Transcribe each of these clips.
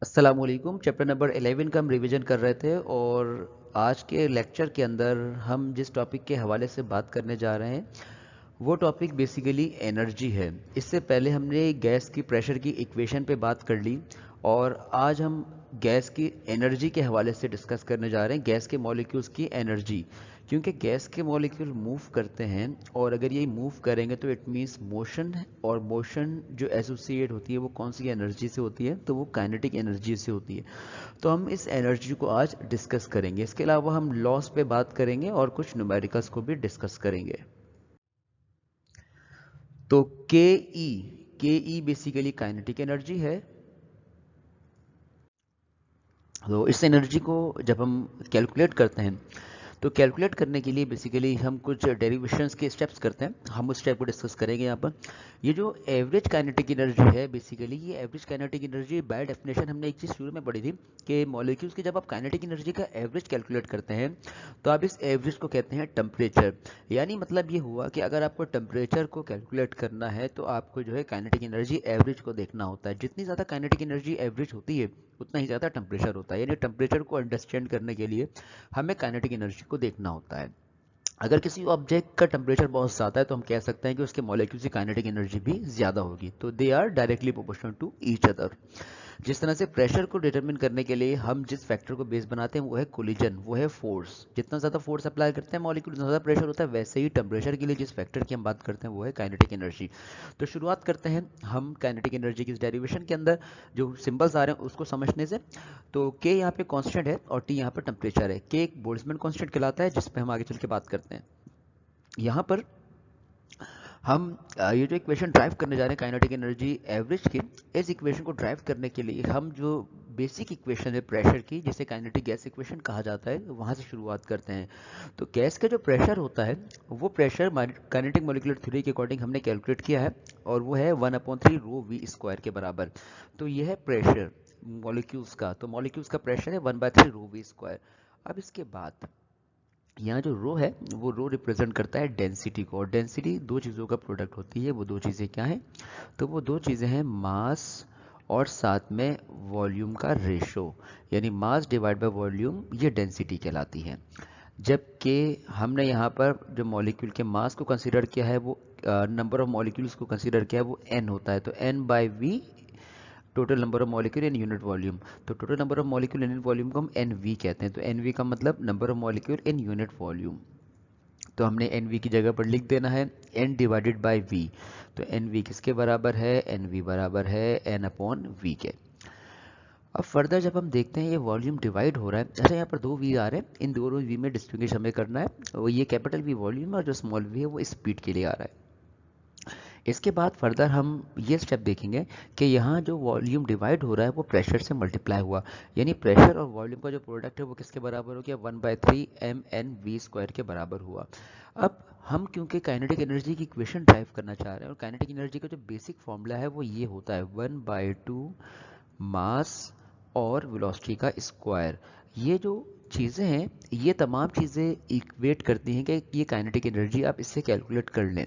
अस्सलाम वालेकुम। Chapter number 11 का हम रिवीजन कर रहे थे और आज के लेक्चर के अंदर हम जिस टॉपिक के हवाले से बात करने जा रहे हैं वो टॉपिक बेसिकली एनर्जी है। इससे पहले हमने गैस की प्रेशर की इक्वेशन पे बात कर ली और आज हम गैस की एनर्जी के हवाले से डिस्कस करने जा रहे हैं, गैस के मॉलिक्यूल्स की एनर्जी। क्योंकि गैस के मॉलिक्यूल मूव करते हैं और अगर ये मूव करेंगे तो इट मीन्स मोशन है, और मोशन जो एसोसिएट होती है वो कौन सी एनर्जी से होती है, तो वो काइनेटिक एनर्जी से होती है। तो हम इस एनर्जी को आज डिस्कस करेंगे। इसके अलावा हम लॉस पे बात करेंगे और कुछ न्यूमेरिकल्स को भी डिस्कस करेंगे। तो के ई बेसिकली काइनेटिक एनर्जी है। तो इस एनर्जी को जब हम कैलकुलेट करते हैं तो कैलकुलेट करने के लिए बेसिकली हम कुछ डेरिवेशंस के स्टेप्स करते हैं। हम उस स्टेप को डिस्कस करेंगे यहाँ पर। ये जो एवरेज काइनेटिक एनर्जी है बेसिकली, ये average kinetic energy by definition हमने एक चीज़ शुरू में पढ़ी थी कि मॉलिक्यूल्स की जब आप काइनेटिक एनर्जी का एवरेज कैलकुलेट करते हैं तो आप इस एवरेज को कहते हैं टेम्परेचर। यानी मतलब ये हुआ कि अगर आपको टेम्परेचर को कैलकुलेट करना है तो आपको जो है काइनेटिक एनर्जी एवरेज को देखना होता है। जितनी ज़्यादा काइनेटिक एनर्जी एवरेज होती है उतना ही ज़्यादा टेम्परेचर होता है। यानी टेम्परेचर को अंडरस्टैंड करने के लिए हमें काइनेटिक एनर्जी को देखना होता है। अगर किसी ऑब्जेक्ट का टेम्परेचर बहुत ज़्यादा है तो हम कह सकते हैं कि उसके मॉलिक्यूल्स की काइनेटिक एनर्जी भी ज़्यादा होगी। तो they are directly proportional to each other. जिस तरह से प्रेशर को डिटरमिन करने के लिए हम जिस फैक्टर को बेस बनाते हैं वो है कोलिजन, वो है फोर्स। जितना ज़्यादा फोर्स अप्लाई करते हैं मॉलिक्यूल उतना ज़्यादा प्रेशर होता है। वैसे ही टेम्परेचर के लिए जिस फैक्टर की हम बात करते हैं वो है काइनेटिक एनर्जी। तो शुरुआत करते हैं हम काइनेटिक एनर्जी की इस डेरिवेशन के अंदर जो सिंबल्स आ रहे हैं उसको समझने से। तो के यहाँ पे कांस्टेंट है और टी यहाँ पर टेम्परेचर है। के एक बोल्ट्जमैन कांस्टेंट कहलाता है जिस पे हम आगे चल के बात करते हैं। यहाँ पर हम ये जो इक्वेशन ड्राइव करने जा रहे हैं काइनेटिक एनर्जी एवरेज की, इस इक्वेशन को ड्राइव करने के लिए हम जो बेसिक इक्वेशन है प्रेशर की, जिसे काइनेटिक गैस इक्वेशन कहा जाता है, वहाँ से शुरुआत करते हैं। तो गैस का जो प्रेशर होता है वो प्रेशर काइनेटिक मॉलिक्यूलर थ्योरी के अकॉर्डिंग हमने कैलकुलेट किया है और वो है 1/3 रो वी स्क्वायर के बराबर। तो ये है प्रेशर मॉलिक्यूल्स का। तो मॉलिक्यूल्स का प्रेशर है 1/3 रो वी स्क्वायर। अब इसके बाद यहाँ जो रो है वो रो रिप्रेजेंट करता है डेंसिटी को, और डेंसिटी दो चीज़ों का प्रोडक्ट होती है। वो दो चीज़ें क्या हैं? तो वो दो चीज़ें हैं मास और साथ में वॉल्यूम का रेशो। यानी मास डिवाइड बाय वॉल्यूम, ये डेंसिटी कहलाती है। जबकि हमने यहाँ पर जो मॉलिक्यूल के मास को कंसीडर किया है वो नंबर ऑफ मॉलिक्यूल्स को कंसीडर किया है वो n होता है। तो n by V, total number of molecule in unit volume. तो total number of molecule in unit volume को हम एन वी कहते हैं। तो एन वी का मतलब number of molecule in unit volume. तो हमने एन वी की जगह पर लिख देना है एन डिवाइडेड बाई वी। तो एन वी किसके बराबर है? एन वी बराबर है एन अपॉन वी के। अब फर्दर जब हम देखते हैं ये वॉल्यूम डिवाइड हो रहा है, जैसे यहाँ पर दो वी आ रहे हैं, इन दोनों वी में डिस्टिंग्विश हमें करना है। वो ये कैपिटल वी वॉल्यूम है और जो स्मॉल वी है वो स्पीड के लिए आ रहा है। इसके बाद फर्दर हम ये स्टेप देखेंगे कि यहाँ जो वॉल्यूम डिवाइड हो रहा है वो प्रेशर से मल्टीप्लाई हुआ। यानी प्रेशर और वॉल्यूम का जो प्रोडक्ट है वो किसके बराबर हो गया? 1/3 mn v² के बराबर हुआ। अब हम क्योंकि काइनेटिक एनर्जी की इक्वेशन ड्राइव करना चाह रहे हैं और काइनेटिक एनर्जी का जो बेसिक फॉर्मूला है वो ये होता है 1/2 मास और वेलोसिटी का स्क्वायर। ये जो चीज़ें हैं ये तमाम चीज़ें इक्वेट करती हैं कि ये काइनेटिक एनर्जी आप इससे कैलकुलेट कर लें।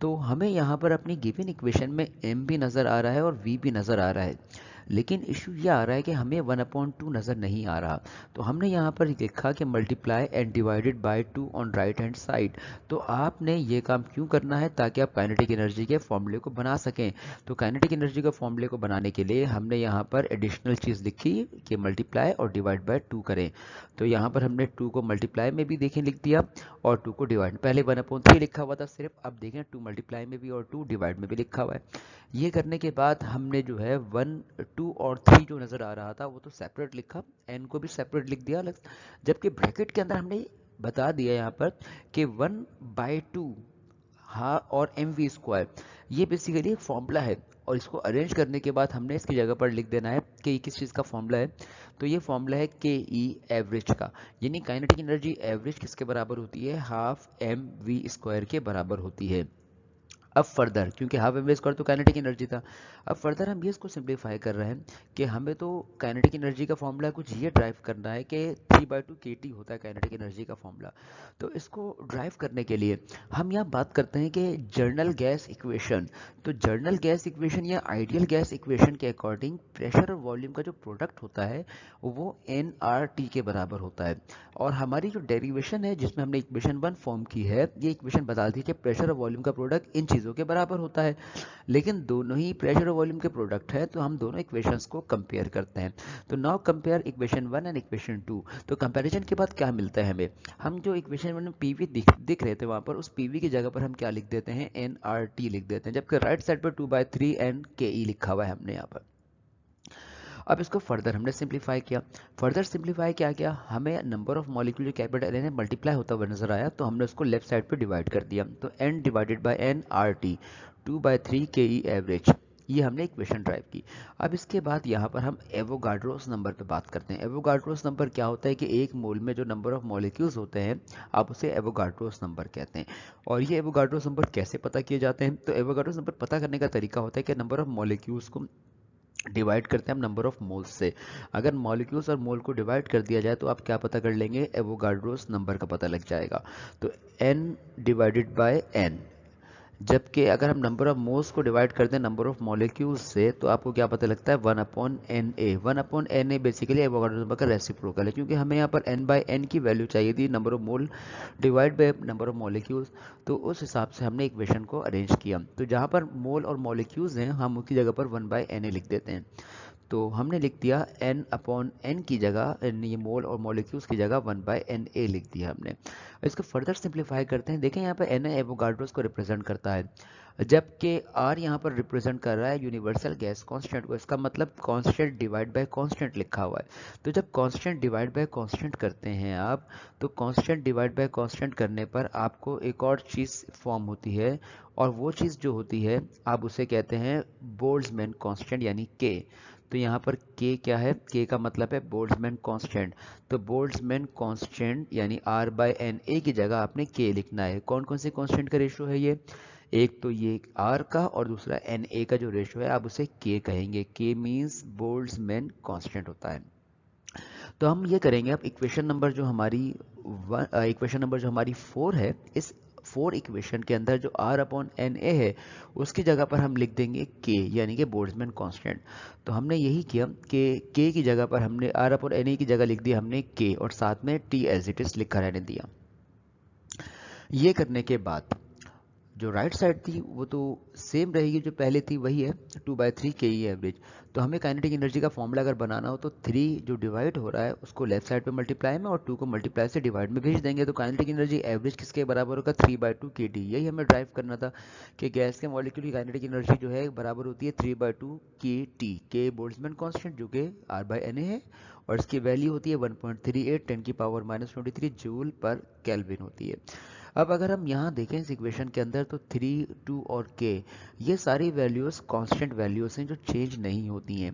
तो हमें यहाँ पर अपनी गिवन इक्वेशन में m भी नज़र आ रहा है और v भी नज़र आ रहा है, लेकिन इशू ये आ रहा है कि हमें 1/2 नज़र नहीं आ रहा। तो हमने यहाँ पर लिखा कि multiply and divided by 2 on right hand side. तो आपने ये काम क्यों करना है? ताकि आप काइनेटिक एनर्जी के फॉर्मूले को बना सकें। तो काइनेटिक एनर्जी के फॉर्मूले को बनाने के लिए हमने यहाँ पर एडिशनल चीज़ लिखी कि मल्टीप्लाई और डिवाइड बाय 2 करें। तो यहाँ पर हमने 2 को मल्टीप्लाई में भी देखें लिख दिया और 2 को डिवाइड, पहले 1/3 लिखा हुआ था सिर्फ, अब देखें 2 मल्टीप्लाई में भी और 2 डिवाइड में भी लिखा हुआ है। ये करने के बाद हमने जो है 1, 2 और 3 जो नज़र आ रहा था वो तो सेपरेट लिखा, एन को भी सेपरेट लिख दिया अलग। जबकि ब्रैकेट के अंदर हमने बता दिया यहाँ पर कि 1/2 हाँ और एम वी स्क्वायर, ये बेसिकली एक फॉर्मूला है और इसको अरेंज करने के बाद हमने इसकी जगह पर लिख देना है कि ये किस चीज़ का फॉर्मूला है। तो ये फॉर्मूला है के ई एवरेज का। यानी काइनेटिक एनर्जी एवरेज किसके बराबर होती है? हाफ एम वी स्क्वायर के बराबर होती है। अब फर्दर, क्योंकि हाफ एम वी स्क्वायर तो काइनेटिक एनर्जी था, अब फर्दर हम ये इसको सिंप्लीफाई कर रहे हैं कि हमें तो काइनेटिक एनर्जी का फॉर्मूला कुछ ये ड्राइव करना है कि 3/2 kT होता है काइनेटिक एनर्जी का फॉर्मूला। तो इसको ड्राइव करने के लिए हम यहाँ बात करते हैं कि जर्नल गैस इक्वेशन। तो जर्नल गैस इक्वेशन या आइडियल गैस इक्वेशन के अकॉर्डिंग प्रेशर और वॉल्यूम का जो प्रोडक्ट होता है वो nRT के बराबर होता है। और हमारी जो डेरिवेशन है जिसमें हमने इक्वेशन 1 फॉर्म की है, ये इक्वेशन बताती है कि प्रेशर और वॉल्यूम का प्रोडक्ट इन चीज़ों के बराबर होता है। लेकिन दोनों ही प्रेशर और वॉल्यूम के प्रोडक्ट है, तो हम दोनों इक्वेशंस को कंपेयर करते हैं। तो now compare equation 1 and equation 2। तो कंपैरिजन के बाद क्या मिलता है हमें, हम जो इक्वेशन 1 में पीवी दिख रहे थे वहाँ पर, उस पीवी की जगह पर हम क्या लिख देते हैं, nRT लिख देते हैं, जबकि राइट साइड पर 2/3 NKE लिखा हुआ है हमने यहाँ पर। अब इसको फर्दर हमने सिंप्लीफाई किया। फर्दर सिंप्लीफाई क्या किया, हमें नंबर ऑफ मॉलिक्यूल जो कैपिटल एन है मल्टीप्लाई होता हुआ नजर आया, तो हमने उसको लेफ्ट साइड पे डिवाइड कर दिया। तो n divided by N R T 2/3 KE average, ये हमने इक्वेशन ड्राइव की। अब इसके बाद यहाँ पर हम एवोगाड्रोस नंबर पे बात करते हैं। एवोगाड्रोस नंबर क्या होता है कि एक मोल में जो नंबर ऑफ मॉलिक्यूल्स होते हैं आप उसे एवोगाड्रोस नंबर कहते हैं। और ये एवोगाड्रोस नंबर कैसे पता किए जाते हैं, तो एवोगाड्रोस नंबर पता करने का तरीका होता है कि नंबर ऑफ मॉलिक्यूल्स को डिवाइड करते हैं हम नंबर ऑफ मोल्स से। अगर मॉलिक्यूल्स और मोल को डिवाइड कर दिया जाए तो आप क्या पता कर लेंगे, एवोगाड्रोस नंबर का पता लग जाएगा। तो n डिवाइडेड बाय n, जबकि अगर हम नंबर ऑफ मोल्स को डिवाइड करते हैं नंबर ऑफ मॉलिक्यूल्स से तो आपको क्या पता लगता है, 1/Na। 1/Na basically Avogadro number का रेसिप्रोकल है, क्योंकि हमें यहाँ पर n/n की वैल्यू चाहिए थी number of mole divide by number of molecules. तो उस हिसाब से हमने इक्वेशन को अरेंज किया। तो जहाँ पर मोल और मॉलिक्यूल्स हैं हम उसकी जगह पर 1/Na लिख देते हैं। तो हमने लिख दिया n/n की जगह, ये मोल और मॉलिक्यूल्स की जगह 1/Na लिख दिया हमने। इसको फर्दर सिंप्लीफाई करते हैं। देखें यहाँ पर Na एवोगाड्रोस को रिप्रेजेंट करता है, जबकि R यहाँ पर रिप्रेजेंट कर रहा है यूनिवर्सल गैस कांस्टेंट को। इसका मतलब कांस्टेंट डिवाइड बाय कांस्टेंट लिखा हुआ है। तो जब कांस्टेंट डिवाइड बाय कांस्टेंट करते हैं आप, तो कांस्टेंट डिवाइड बाय कांस्टेंट करने पर आपको एक और चीज़ फॉर्म होती है, और वो चीज़ जो होती है आप उसे कहते हैं बोल्ट्जमैन कांस्टेंट यानी K। तो यहाँ पर K क्या है, K का मतलब है बोल्ट्जमैन कांस्टेंट। तो बोल्ट्जमैन कांस्टेंट यानी R/Na की जगह आपने K लिखना है। कौन कौन से कांस्टेंट का रेशो है ये, एक तो ये R का और दूसरा Na का जो रेशो है आप उसे K कहेंगे। K मीन्स बोल्ट्जमैन कांस्टेंट होता है। तो हम ये करेंगे, अब इक्वेशन नंबर जो हमारी 4 है, इस 4 इक्वेशन के अंदर जो R/Na है उसकी जगह पर हम लिख देंगे K यानी कि बोल्ट्जमैन कांस्टेंट। तो हमने यही किया कि K की जगह पर हमने R/Na की जगह लिख दिया हमने K, और साथ में T एज इट इज लिखा रहने दिया। ये करने के बाद जो राइट साइड थी वो तो सेम रहेगी, जो पहले थी वही है 2/3 KE एवरेज। तो हमें काइनेटिक एनर्जी का फॉर्मूला अगर बनाना हो तो 3 जो डिवाइड हो रहा है उसको लेफ्ट साइड पे मल्टीप्लाई में और 2 को मल्टीप्लाई से डिवाइड में भेज देंगे। तो काइनेटिक एनर्जी एवरेज किसके बराबर होगा, 3/2 KT। यही हमें ड्राइव करना था कि गैस के मॉलिक्यूल की काइनेटिक एनर्जी जो है बराबर होती है 3/2 KT। के बोल्ट्जमैन कांस्टेंट जो कि R/Na है, और इसकी वैल्यू होती है 1.38 10⁻⁻23 जूल पर केल्विन होती है। अब अगर हम यहाँ देखें इस इक्वेशन के अंदर, तो 3, 2 और K ये सारी वैल्यूज़ कांस्टेंट वैल्यूज़ हैं जो चेंज नहीं होती हैं।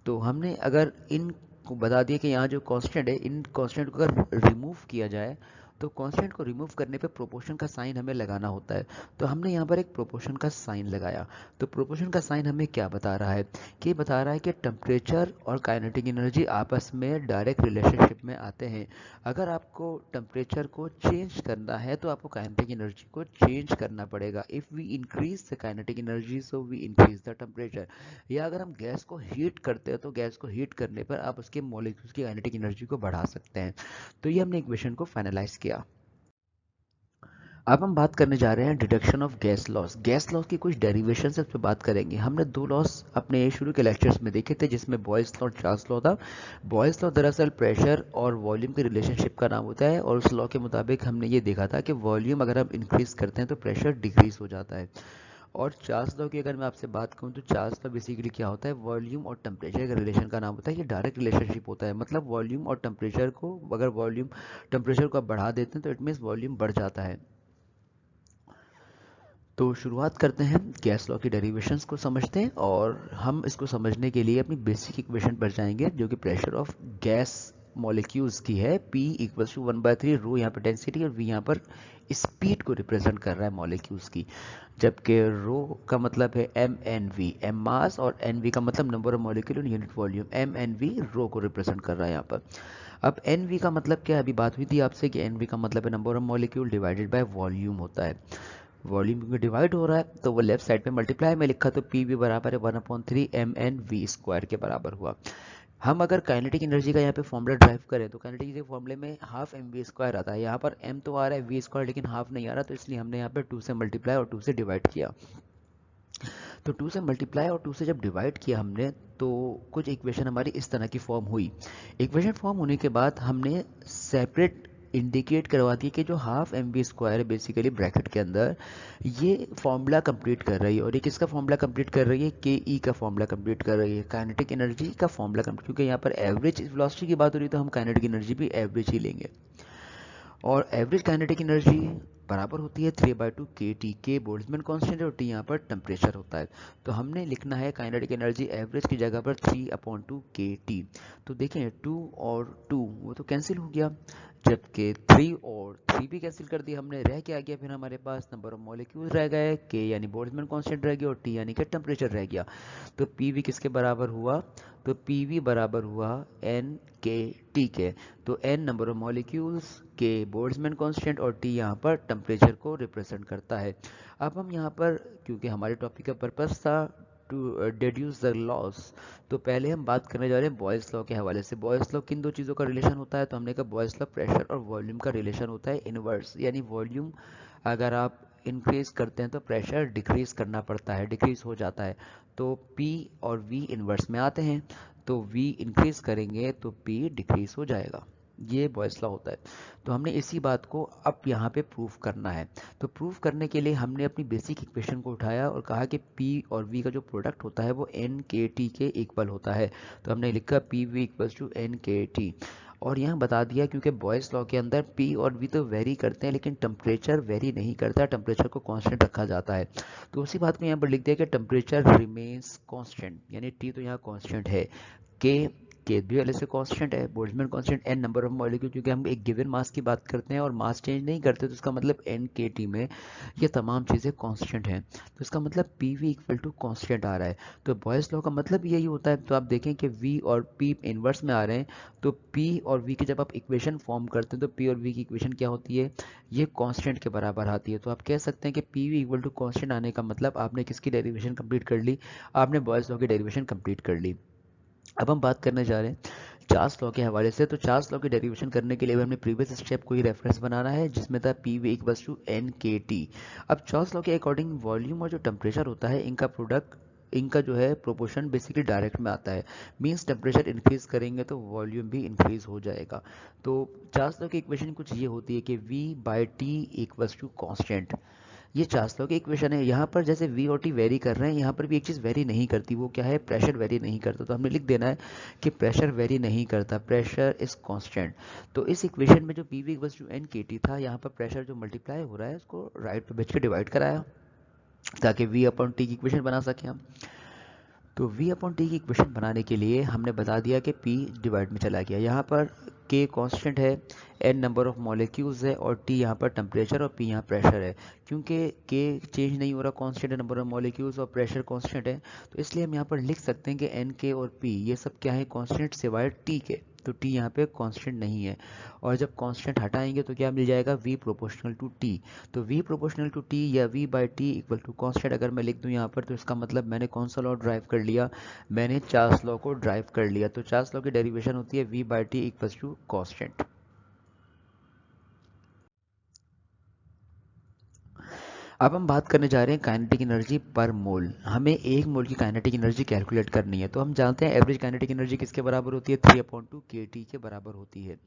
तो हमने अगर इन को बता दिया कि यहाँ जो कांस्टेंट है, इन कांस्टेंट को अगर रिमूव किया जाए तो कांस्टेंट को रिमूव करने पे प्रोपोर्शन का साइन हमें लगाना होता है। तो हमने यहाँ पर एक प्रोपोर्शन का साइन लगाया। तो प्रोपोर्शन का साइन हमें क्या बता रहा है, कि बता रहा है कि टेम्परेचर और काइनेटिक एनर्जी आपस में डायरेक्ट रिलेशनशिप में आते हैं। अगर आपको टेम्परेचर को चेंज करना है तो आपको काइनेटिक एनर्जी को चेंज करना पड़ेगा। If we increase the kinetic energy so we increase the temperature. या अगर हम गैस को हीट करते हैं तो गैस को हीट करने पर आप उसके मॉलिक्यूल्स की काइनेटिक एनर्जी को बढ़ा सकते हैं। तो ये हमने इक्वेशन को फाइनलाइज किया। अब हम बात करने जा रहे हैं deduction of gas laws. Gas laws की कुछ डेरिवेशन से इस पर बात करेंगे। हमने 2 लॉस अपने शुरू के लेक्चर्स में देखे थे, जिसमें बॉयल्स लॉ और चार्ल्स लॉ था। बॉयल्स लॉ दरअसल प्रेशर और वॉल्यूम के रिलेशनशिप का नाम होता है, और उस लॉ के मुताबिक हमने ये देखा था कि वॉल्यूम अगर हम इंक्रीज करते हैं तो प्रेशर डिक्रीज हो जाता है। और चार्ल्स लॉ की अगर मैं आपसे बात करूं तो चार्ल्स लॉ बेसिकली क्या होता है, वॉल्यूम और टेम्परेचर का रिलेशन का नाम होता है। ये डायरेक्ट रिलेशनशिप होता है, मतलब वॉल्यूम और टेम्परेचर को, अगर वॉल्यूम टेम्परेचर को आप बढ़ा देते हैं तो इट मीन्स वॉल्यूम बढ़ जाता है। तो शुरुआत करते हैं, गैस लॉ की डेरिवेशंस को समझते हैं, और हम इसको समझने के लिए अपनी बेसिक इक्वेशन पर जाएंगे जो कि प्रेशर ऑफ गैस मॉलिक्यूल्स की है, P इक्वल्स टू 1/3 रो यहाँ पर डेंसिटी और V यहाँ पर स्पीड को रिप्रेजेंट कर रहा है मॉलिक्यूल्स की, जबकि रो का मतलब है MnV, M मास, और Nv का मतलब number of molecule in unit volume. MnV रो को रिप्रेजेंट कर रहा है यहाँ पर। अब Nv का मतलब क्या है, अभी बात हुई थी आपसे कि Nv का मतलब है number of molecule divided by volume होता है। वॉल्यूम क्योंकि डिवाइड हो रहा है तो वो लेफ्ट साइड पे मल्टीप्लाई में लिखा, तो पी वी बराबर है 1/3 MnV स्क्वायर के बराबर हुआ। हम अगर काइनेटिक एनर्जी का यहाँ पे फॉर्मूला ड्राइव करें तो काइनेटिक एनर्जी फॉर्मूले में हाफ MV स्क्वायर आता है, यहाँ पर M तो आ रहा है V स्क्वायर लेकिन हाफ नहीं आ रहा, तो इसलिए हमने यहाँ पे 2 से मल्टीप्लाई और 2 से डिवाइड किया। तो 2 से मल्टीप्लाई और 2 से जब डिवाइड किया हमने, तो कुछ इक्वेशन हमारी इस तरह की फॉर्म हुई। इक्वेशन फॉर्म होने के बाद हमने सेपरेट इंडिकेट करवा दी कि जो हाफ MV स्क्वायर है बेसिकली ब्रैकेट के अंदर ये फॉर्मूला कंप्लीट कर रही है, और ये किसका फॉर्मूला कंप्लीट कर रही है, KE का फॉर्मूला कंप्लीट कर रही है, काइनेटिक एनर्जी का फॉर्मूला कंप्लीट, क्योंकि यहाँ पर एवरेज वेलोसिटी की बात हो रही है तो हम काइनेटिक एनर्जी भी एवरेज ही लेंगे। और एवरेज काइनेटिक एनर्जी बराबर होती है 3/2 kT, के बोल्ट्जमैन कांस्टेंट है और टी यहाँ पर टेम्परेचर होता है। तो हमने लिखना है काइनेटिक एनर्जी एवरेज की जगह पर 3/2 kT। तो देखें 2 और 2 वो तो कैंसिल हो गया, जबकि 3 और 3 भी कैंसिल कर दिया हमने, रह क्या गया फिर हमारे पास नंबर ऑफ मॉलिक्यूल्स रह गए, के यानी बोल्ट्जमैन कांस्टेंट रह गया और टी यानी कि टेम्परेचर रह गया। तो पीवी किसके बराबर हुआ, तो पीवी बराबर हुआ एन के टी के। तो एन नंबर ऑफ मॉलिक्यूल्स, के बोल्ट्जमैन कांस्टेंट और टी यहाँ पर टेम्परेचर को रिप्रेजेंट करता है। अब हम यहाँ पर क्योंकि हमारे टॉपिक का पर्पस था टू डिड्यूस द लॉस, तो पहले हम बात करने जा रहे हैं बॉयल्स लॉ के हवाले से। बॉयल्स लॉ किन दो चीज़ों का रिलेशन होता है, तो हमने कहा बॉयल्स लॉ प्रेशर और वॉल्यूम का रिलेशन होता है इनवर्स, यानी वॉल्यूम अगर आप इंक्रीज करते हैं तो प्रेशर डिक्रीज करना पड़ता है, डिक्रीज हो जाता है। तो P और V इनवर्स में आते हैं, तो V इंक्रीज करेंगे तो P डिक्रीज हो जाएगा, ये बॉयल्स लॉ होता है। तो हमने इसी बात को अब यहाँ पे प्रूफ करना है। तो प्रूफ करने के लिए हमने अपनी बेसिक इक्वेशन को उठाया और कहा कि P और V का जो प्रोडक्ट होता है वो NKT के इक्वल होता है। तो हमने लिखा PV इक्वल्स टू NKT, और यहाँ बता दिया क्योंकि बॉयल्स लॉ के अंदर P और V तो वेरी करते हैं लेकिन टेम्परेचर वेरी नहीं करता, टेम्परेचर को कांस्टेंट रखा जाता है। तो उसी बात को यहाँ पर लिख दिया कि टेम्परेचर रिमेन्स कांस्टेंट, यानी T तो यहाँ कांस्टेंट है, के भी वाले से कांस्टेंट है, Boltzmann constant, N number of molecule, क्योंकि हम एक गिवन मास की बात करते हैं और मास चेंज नहीं करते, तो इसका मतलब एन के टी में ये तमाम चीज़ें कांस्टेंट हैं, तो इसका मतलब P V equal to constant आ रहा है। तो बॉयल्स लॉ का मतलब यही होता है। तो आप देखें कि वी और पी इनवर्स में आ रहे हैं, तो पी और वी की जब आप इक्वेशन फॉर्म करते हैं तो पी और वी की इक्वेशन क्या होती है, ये कांस्टेंट के बराबर आती है। तो आप कह सकते हैं कि P V equal to constant आने का मतलब आपने किसकी डेरिवेशन कंप्लीट कर ली, आपने बॉयल्स लॉ की डेरिवेशन कंप्लीट कर ली। अब हम बात करने जा रहे हैं चार्ल्स लॉ के हवाले से। तो चार्ल्स लॉ की डेरिवेशन करने के लिए हमें प्रीवियस स्टेप को ही रेफरेंस बनाना है जिसमें था P V equals to N K T. अब चार्ल्स लॉ के अकॉर्डिंग वॉल्यूम और जो टेम्परेचर होता है इनका प्रोडक्ट, इनका जो है प्रोपोर्शन बेसिकली डायरेक्ट में आता है, मींस टेम्परेचर इंक्रीज करेंगे तो वॉल्यूम भी इंक्रीज हो जाएगा। तो चार्ल्स लॉ की इक्वेशन कुछ ये होती है कि V by T equals to constant, ये चार्ल्स लॉ की इक्वेशन है। यहाँ पर जैसे V और T वेरी कर रहे हैं, यहाँ पर भी एक चीज़ वेरी नहीं करती, वो क्या है, प्रेशर वेरी नहीं करता। तो हमने लिख देना है कि प्रेशर वेरी नहीं करता, प्रेशर इज कांस्टेंट। तो इस इक्वेशन में जो P V equals to N K T था, यहाँ पर प्रेशर जो मल्टीप्लाई हो रहा है उसको राइट पे भेज के डिवाइड कराया ताकि V अपॉन टी की इक्वेशन बना सकें हम। तो V अपॉन टी की इक्वेशन बनाने के लिए हमने बता दिया कि P डिवाइड में चला गया, यहाँ पर K कांस्टेंट है, N नंबर ऑफ मॉलिक्यूल्स है और T यहाँ पर टेम्परेचर और P यहाँ प्रेशर है। क्योंकि K चेंज नहीं हो रहा, कांस्टेंट है नंबर ऑफ मॉलिक्यूल्स और प्रेशर कांस्टेंट है, तो इसलिए हम यहाँ पर लिख सकते हैं कि N K और P ये सब क्या है, कांस्टेंट सिवाय T के। तो T यहाँ पे कांस्टेंट नहीं है, और जब कांस्टेंट हटाएंगे तो क्या मिल जाएगा, V प्रोपोर्शनल टू T। तो V प्रोपोर्शनल टू T या V by T equal to constant अगर मैं लिख दूं यहाँ पर, तो इसका मतलब मैंने कौन सा लॉ ड्राइव कर लिया, मैंने चार्ल्स लॉ को ड्राइव कर लिया। तो चार्ल्स लॉ की डेरिवेशन होती है V by T equal to constant. अब हम बात करने जा रहे हैं काइनेटिक एनर्जी पर मोल। हमें एक मोल की काइनेटिक एनर्जी कैलकुलेट करनी है। तो हम जानते हैं एवरेज काइनेटिक एनर्जी किसके बराबर होती है, 3/2 kT के बराबर होती है।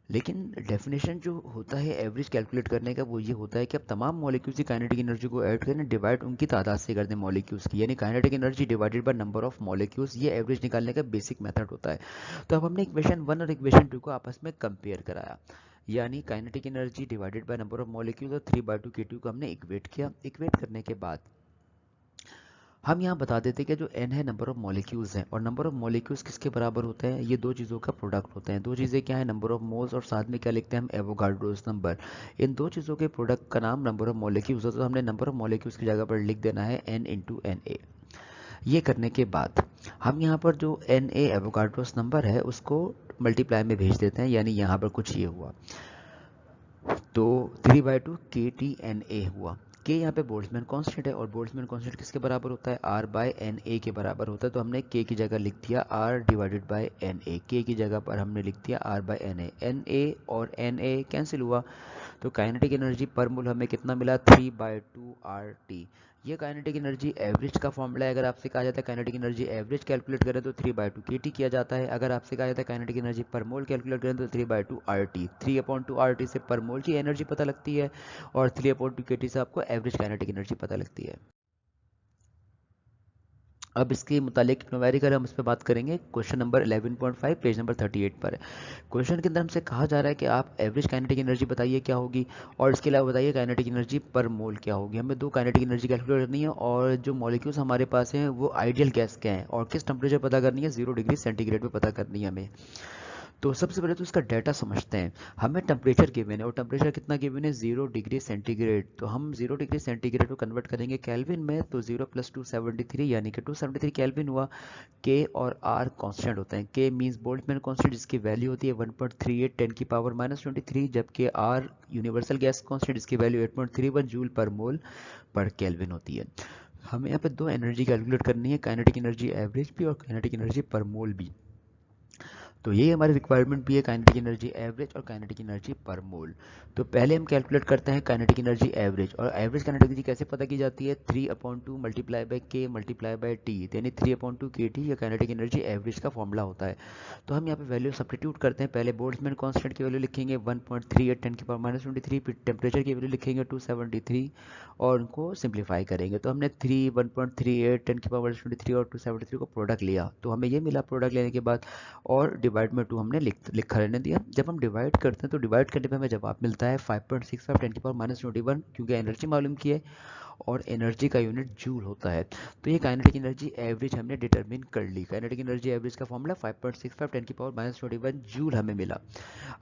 लेकिन डेफिनेशन जो होता है एवरेज कैलकुलेट करने का वो ये होता है कि आप तमाम मॉलिक्यूल्स की काइनेटिक एनर्जी को ऐड करें, डिवाइड उनकी तादाद से कर दें मॉलिक्यूल्स की, यानी kinetic energy divided by number of molecules, ये एवरेज निकालने का बेसिक मेथड होता है। तो अब हमने इक्वेशन 1 और इक्वेशन 2 को आपस में कंपेयर कराया, यानी kinetic energy divided by number of molecules और 3/2 kT को हमने इक्वेट किया। इक्वेट करने के बाद हम यहाँ बता देते हैं कि जो n है नंबर ऑफ मॉलिक्यूल्स हैं, और नंबर ऑफ मॉलिक्यूल्स किसके बराबर होते हैं, ये दो चीज़ों का प्रोडक्ट होते हैं। दो चीज़ें क्या है, नंबर ऑफ मोल्स और साथ में क्या लिखते हैं हम, एवोगाड्रोस नंबर। इन दो चीज़ों के प्रोडक्ट का नाम नंबर ऑफ मॉलिक्यूल्स होता है, तो हमने नंबर ऑफ मॉलिक्यूल्स की जगह पर लिख देना है n इंटू एन ए। ये करने के बाद हम यहाँ पर जो एन ए एवोगाड्रोस नंबर है उसको मल्टीप्लाई में भेज देते हैं, यानी यहाँ पर कुछ ये हुआ, तो 3/2 के टी एन ए हुआ। के यहाँ पे बोल्ट्जमैन कांस्टेंट है, और बोल्ट्जमैन कांस्टेंट किसके बराबर होता है, आर बाय एन ए के बराबर होता है। तो हमने के की जगह लिख दिया R divided by N A, K की जगह पर हमने लिख दिया आर बाय एन ए और एन ए कैंसिल हुआ, तो काइनेटिक एनर्जी पर मोल हमें कितना मिला, 3/2 आर टी। ये काइनेटिक एनर्जी एवरेज का फॉर्मूला है। अगर आपसे कहा जाता है काइनेटिक एनर्जी एवरेज कैलकुलेट करें तो 3/2 के टी किया जाता है। अगर आपसे कहा जाता है काइनेटिक एनर्जी पर मोल कैलकुलेट करें तो 3/2 आर टी। 3/2 आर टी से पर मोल की एनर्जी पता लगती है, और 3/2 के टी से आपको एवरेज काइनेटिक एनर्जी पता लगती है। अब इसके मुतालिक न्यूमेरिकल हम इस पर बात करेंगे। क्वेश्चन नंबर 11.5 पेज नंबर 38 पर है। क्वेश्चन के अंदर हमसे कहा जा रहा है कि आप एवरेज काइनेटिक एनर्जी बताइए क्या होगी, और इसके अलावा बताइए काइनेटिक एनर्जी पर मोल क्या होगी। हमें दो काइनेटिक एनर्जी कैलकुलेट करनी है, और जो मॉलिक्यूल्स हमारे पास हैं वो आइडियल गैस के हैं, और किस टेम्परेचर पता करनी है, 0 डिग्री सेंटीग्रेड पे पता करनी है हमें। तो सबसे पहले तो इसका डाटा समझते हैं। हमें टेम्परेचर गिवन है, और टेम्परेचर कितना गिवन है, 0 डिग्री सेंटीग्रेड। तो हम 0 डिग्री सेंटीग्रेड को कन्वर्ट करेंगे केल्विन में, तो 0 + 273 यानी कि 273 केल्विन हुआ। के और आर कांस्टेंट होते हैं। के मींस बोल्ट्जमैन कांस्टेंट, जिसकी वैल्यू होती है 1.38 10⁻⁻23, जबकि आर यूनिवर्सल गैस कांस्टेंट, जिसकी वैल्यू 8.31 जूल पर मोल पर केल्विन होती है। हमें यहाँ पे दो एनर्जी कैलकुलेट करनी है, काइनेटिक एनर्जी एवरेज भी और काइनेटिक एनर्जी पर मोल भी। तो ये हमारी रिक्वायरमेंट भी है, काइनेटिक एनर्जी एवरेज और काइनेटिक एनर्जी पर मोल। तो पहले हम कैलकुलेट करते हैं काइनेटिक एनर्जी एवरेज, और एवरेज काइनेटिक एनर्जी कैसे पता की जाती है, 3/2 मल्टीप्लाई बाय के मल्टीप्लाई बाय टी, यानी 3/2 के टी, या काइनेटिक एनर्जी एवरेज का फॉर्मूला होता है। तो हम यहाँ पे वैल्यू सब्स्टिट्यूट करते हैं। पहले बोल्ट्जमैन कांस्टेंट की वैल्यू लिखेंगे 1.38 10⁻⁻23, फिर टेम्परेचर की वैल्यू लिखेंगे 273, और उनको सिंप्लीफाई करेंगे। तो हमने 1.38 10⁻⁻23 और 273 को प्रोडक्ट लिया, तो हमें ये मिला। प्रोडक्ट लेने के बाद और डिवाइड में 2 हमने लिखा रहने दिया। जब हम डिवाइड करते हैं तो डिवाइड करने पे हमें जवाब मिलता है 5.65 10⁻⁻21, क्योंकि एनर्जी मालूम की है, और एनर्जी का यूनिट जूल होता है। तो ये काइनेटिक एनर्जी एवरेज हमने डिटरमिन कर ली। काइनेटिक एनर्जी एवरेज का फॉर्मूला 5.65 10⁻⁻21 जूल हमें मिला।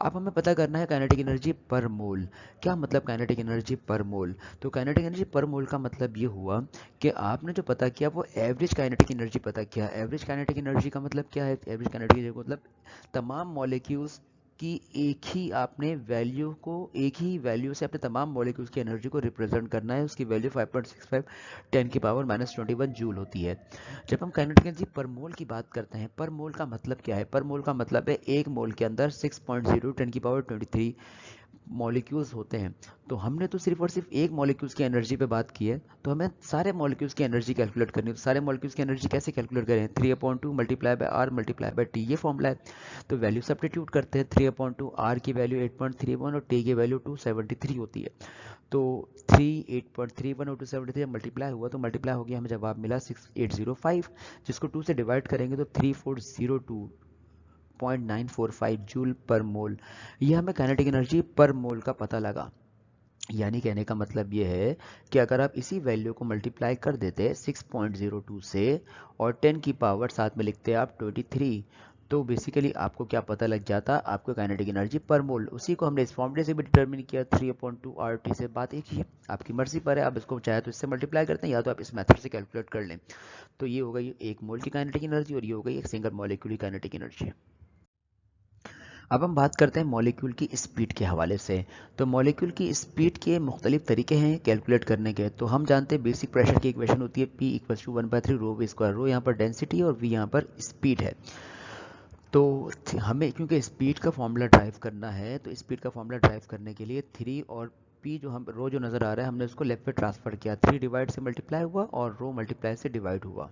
अब हमें पता करना है काइनेटिक एनर्जी पर मोल। क्या मतलब काइनेटिक एनर्जी पर मोल, तो काइनेटिक एनर्जी पर मोल का मतलब ये हुआ कि आपने जो पता किया वो एवरेज काइनेटिक एनर्जी पता किया। एवरेज काइनेटिक एनर्जी का मतलब क्या है, एवरेज काइनेटिक एनर्जी का मतलब तमाम मॉलिक्यूल्स की एक ही आपने वैल्यू को, एक ही वैल्यू से अपने तमाम मॉलिक्यूल्स की एनर्जी को रिप्रेजेंट करना है। उसकी वैल्यू 5.65 10⁻⁻21 जूल होती है। जब हम काइनेटिक एनर्जी पर मोल की बात करते हैं, पर मोल का मतलब क्या है, पर मोल का मतलब है एक मोल के अंदर 6.0 10⁻23 मॉलिक्यूल्स होते हैं। तो हमने तो सिर्फ और सिर्फ एक मॉलिक्यूल्स की एनर्जी पे बात की है, तो हमें सारे मॉलिक्यूल्स की एनर्जी कैलकुलेट करनी है। तो सारे मॉलिक्यूल्स की एनर्जी कैसे कैलकुलेट करें, 3/2 multiply by R multiply by T, ये फॉर्मूला है। तो वैल्यू सब्स्टिट्यूट करते हैं। 3/2 आर की वैल्यू 8.31 और टी की वैल्यू 273 होती है। तो 3 8.31 और 273 मल्टीप्लाई हुआ, तो मल्टीप्लाई हो गया, हमें जवाब मिला 6805, जिसको 2 से डिवाइड करेंगे तो 3402.945 जूल पर मोल। ये हमें काइनेटिक एनर्जी पर मोल का पता लगा। यानी कहने का मतलब ये है कि अगर आप इसी वैल्यू को मल्टीप्लाई कर देते 6.02 से, और 10 की पावर साथ में लिखते आप 23, तो बेसिकली आपको क्या पता लग जाता, आपको काइनेटिक एनर्जी पर मोल। उसी को हमने इस फॉर्मूले से भी डिटरमिन किया, 3/2 आर टी से। बात एक ही है, आपकी मर्जी पर है, आप इसको चाहे तो इससे मल्टीप्लाई करते हैं, या तो आप इस मेथड से कैलकुलेट कर लें। तो ये हो गई एक मोल की काइनेटिक एनर्जी, और ये हो गई एक सिंगल मॉलिक्यूल की काइनेटिक एनर्जी। अब हम बात करते हैं मॉलिक्यूल की स्पीड के हवाले से। तो मॉलिक्यूल की स्पीड के मुख्तलिफ तरीके हैं कैलकुलेट करने के। तो हम जानते हैं बेसिक प्रेशर की इक्वेशन होती है P = 1/3 रो वी स्क्वायर। रो यहाँ पर डेंसिटी और V यहाँ पर स्पीड है। तो हमें क्योंकि स्पीड का फॉर्मूला ड्राइव करना है, तो स्पीड का फॉर्मूला ड्राइव करने के लिए 3 और P जो हम रो जो नज़र आ रहा है, हमने उसको लेफ्ट पे ट्रांसफ़र किया। 3 डिवाइड से मल्टीप्लाई हुआ और रो मल्टीप्लाई से डिवाइड हुआ।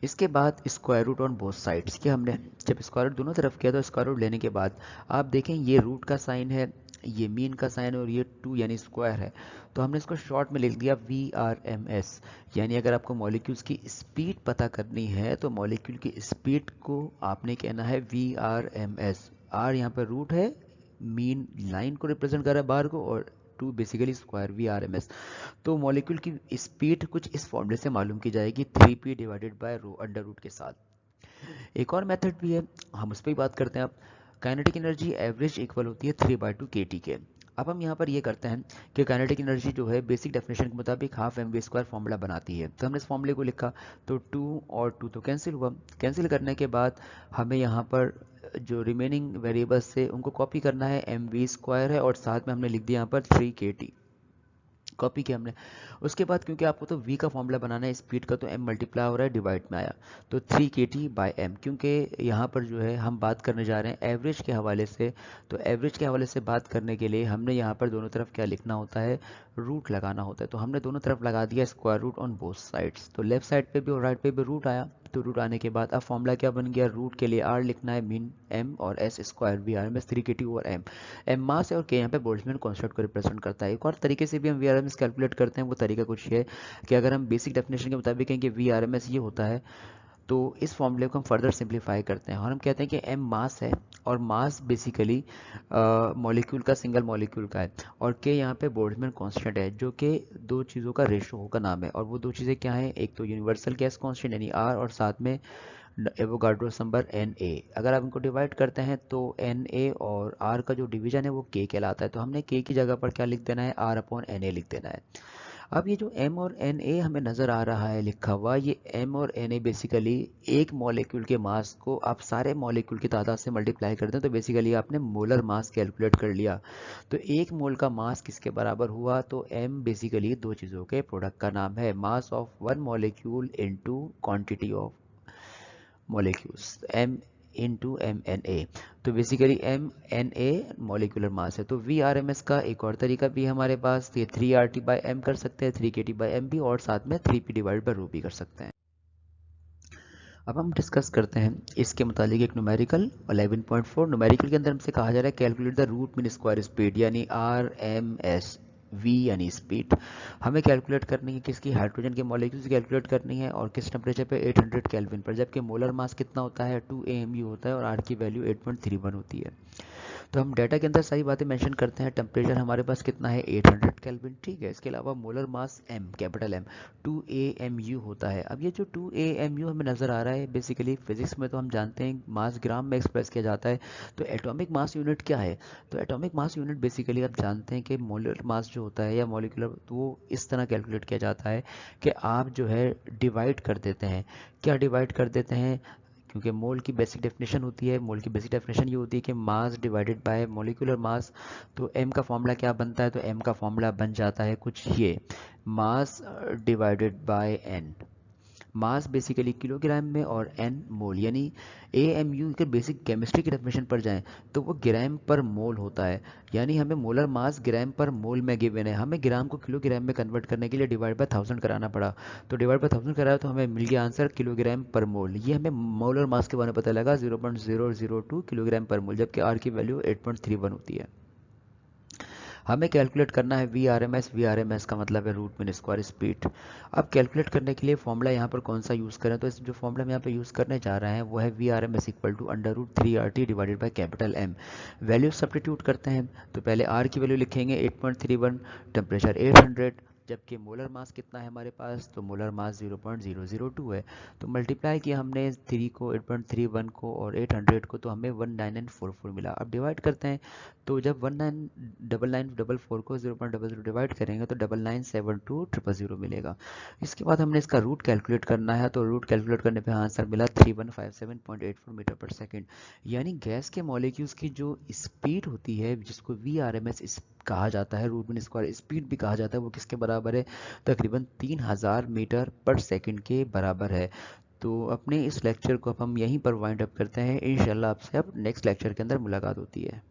इसके बाद square root on both sides किया हमने। जब स्क्वायर रूट दोनों तरफ किया तो स्क्वायर रूट लेने के बाद आप देखें ये रूट का साइन है, ये मीन का साइन है, और ये 2 यानी स्क्वायर है। तो हमने इसको शॉर्ट में लिख दिया VRMS। यानी अगर आपको मॉलिक्यूल्स की स्पीड पता करनी है तो मॉलिक्यूल की स्पीड को आपने कहना है VRMS। आर यहाँ पर रूट है, मीन लाइन को रिप्रेजेंट कर रहा है बार को, और टू बेसिकली स्क्वायर VRMS। तो मॉलिक्यूल की स्पीड कुछ इस फॉर्मूले से मालूम की जाएगी 3p divided by rho under root के साथ। एक और मेथड भी है, हम उस पर ही बात करते हैं। अब काइनेटिक एनर्जी एवरेज इक्वल होती है 3/2 kT के। अब हम यहाँ पर ये करते हैं कि काइनेटिक एनर्जी जो है बेसिक डेफिनेशन के मुताबिक हाफ mv² फॉर्मूला बनाती है। तो हमने इस फॉर्मूले को लिखा, तो 2 और 2 तो कैंसिल हुआ। कैंसिल करने के बाद हमें यहाँ पर जो रिमेनिंग वेरिएबल्स थे उनको कॉपी करना है, mv² है और साथ में हमने लिख दिया यहाँ पर 3 kT, कॉपी किया हमने। उसके बाद क्योंकि आपको तो v का फॉर्मूला बनाना है स्पीड का, तो m मल्टीप्लाई हो रहा है, डिवाइड में आया, तो 3 kT बाय m। क्योंकि यहाँ पर जो है हम बात करने जा रहे हैं एवरेज के हवाले से, तो एवरेज के हवाले से बात करने के लिए हमने यहाँ पर दोनों तरफ क्या लिखना होता है, रूट लगाना होता है। तो हमने दोनों तरफ लगा दिया square root on both sides, तो लेफ्ट साइड पे भी और राइट पे भी रूट आया। तो रूट आने के बाद अब फॉर्मूला क्या बन गया, रूट के लिए r लिखना है मीन m और s² VRMS 3 kT over m। m मास है और k यहाँ पे बोल्ट्जमैन कांस्टेंट को रिप्रेजेंट करता है। एक और तरीके से भी हम VRMS कैलकुलेट करते हैं, वो तरीका कुछ ये है कि अगर हम बेसिक डेफिनेशन के मुताबिक कहें कि VRMS ये होता है, तो इस फॉर्मूले को हम फर्दर सिंप्लीफाई करते हैं और हम कहते हैं कि m मास है और मास बेसिकली मॉलिक्यूल का, सिंगल मॉलिक्यूल का है, और k यहाँ पे बोल्ट्जमैन कांस्टेंट है जो कि दो चीज़ों का रेशो का नाम है। और वो दो चीज़ें क्या हैं, एक तो यूनिवर्सल गैस कांस्टेंट यानी r, और साथ में एवोगाड्रोस नंबर Na। अगर आप इनको डिवाइड करते हैं तो Na और r का जो डिवीजन है वो k कहलाता है। तो हमने k की जगह पर क्या लिख देना है, r/Na लिख देना है। अब ये जो m और Na हमें नज़र आ रहा है लिखा हुआ, ये m और Na बेसिकली एक मॉलिक्यूल के मास को आप सारे मॉलिक्यूल की तादाद से मल्टीप्लाई करते हैं, तो बेसिकली आपने मोलर मास कैलकुलेट कर लिया। तो एक मोल का मास किसके बराबर हुआ, तो m बेसिकली दो चीज़ों के प्रोडक्ट का नाम है, mass of one molecule into quantity of molecules, m into mNa। तो बेसिकली mNa मॉलिक्यूलर मास है। तो VRMS का एक और तरीका भी है हमारे पास, ये 3RT बाई m कर सकते हैं, 3 kT बाई m भी, और साथ में 3p डिवाइड बाई रो भी कर सकते हैं। अब हम डिस्कस करते हैं इसके मुतालिक एक न्यूमेरिकल 11.4। न्यूमेरिकल के अंदर हमसे कहा जा रहा है calculate the root mean square speed, यानी RMS v यानी स्पीड हमें कैलकुलेट करनी है, किसकी, हाइड्रोजन के मॉलिक्यूल्स की कैलकुलेट करनी है, और किस टेम्परेचर पे, 800 केल्विन पर, जबकि मोलर मास कितना होता है, 2 AMU होता है, और r की वैल्यू 8.31 होती है। तो हम डाटा के अंदर सारी बातें मेंशन करते हैं। टेम्परेचर हमारे पास कितना है, 800 केल्विन, ठीक है। इसके अलावा molar mass m, capital M 2 AMU होता है। अब ये जो 2 AMU हमें नज़र आ रहा है, बेसिकली फिजिक्स में तो हम जानते हैं मास ग्राम में एक्सप्रेस किया जाता है। तो एटॉमिक मास यूनिट क्या है, तो एटॉमिक मास यूनिट बेसिकली आप जानते हैं कि मोलर मास जो होता है या मॉलिक्यूलर, तो वो इस तरह कैलकुलेट किया जाता है कि आप जो है डिवाइड कर देते हैं, क्या डिवाइड कर देते हैं, क्योंकि मोल की बेसिक डेफिनेशन होती है, मोल की बेसिक डेफिनेशन ये होती है कि mass divided by molecular mass. तो m का फॉर्मूला क्या बनता है, तो m का फॉर्मूला बन जाता है कुछ ये, mass divided by n। Mass basically kilogram में और n मोल, यानी AMU के बेसिक केमिस्ट्री की डेफिनेशन पर जाएं तो वो ग्राम पर मोल होता है। यानी हमें मोलर मास ग्राम पर मोल में गिवन है, हमें ग्राम को किलोग्राम में कन्वर्ट करने के लिए डिवाइड बाय 1000 कराना पड़ा। तो डिवाइड बाय 1000 कराया तो हमें मिल गया आंसर किलोग्राम पर मोल। ये हमें मोलर मास के बारे में पता लगा 0.002 किलोग्राम पर मोल, जबकि r की वैल्यू 8.31 होती है। हमें कैलकुलेट करना है VRMS। VRMS का मतलब है रूट मीन स्क्वायर स्पीड। अब कैलकुलेट करने के लिए फॉर्मूला यहाँ पर कौन सा यूज़ करें, तो इस जो फॉर्मूला हम यहाँ पर यूज़ करने जा रहे हैं वो है VRMS equal to √3RT divided by capital M। Value substitute करते हैं, तो पहले R की वैल्यू लिखेंगे 8.31, टेम्परेचर 800, जबकि मोलर मास कितना है हमारे पास, तो मोलर मास 0.002 है। तो मल्टीप्लाई किया हमने 3 को, 8.31 को और 800 को, तो हमें 19944 मिला। अब डिवाइड करते हैं, तो जब 19944 को 0.00 डिवाइड करेंगे तो 997200 मिलेगा। इसके बाद हमने इसका रूट कैलकुलेट करना है, तो रूट कैलकुलेट करने पे आंसर मिला 3157.84 मीटर पर सेकेंड। यानी गैस के मॉलिक्यूल्स की जो स्पीड होती है, जिसको VRMS कहा जाता है, रूट मीन स्क्वायर स्पीड भी कहा जाता है, वो किसके बराबर है, तकरीबन 3000 मीटर पर सेकंड के बराबर है। तो अपने इस लेक्चर को अब हम यहीं पर वाइंड अप करते हैं। इंशाल्लाह आपसे अब नेक्स्ट लेक्चर के अंदर मुलाकात होती है।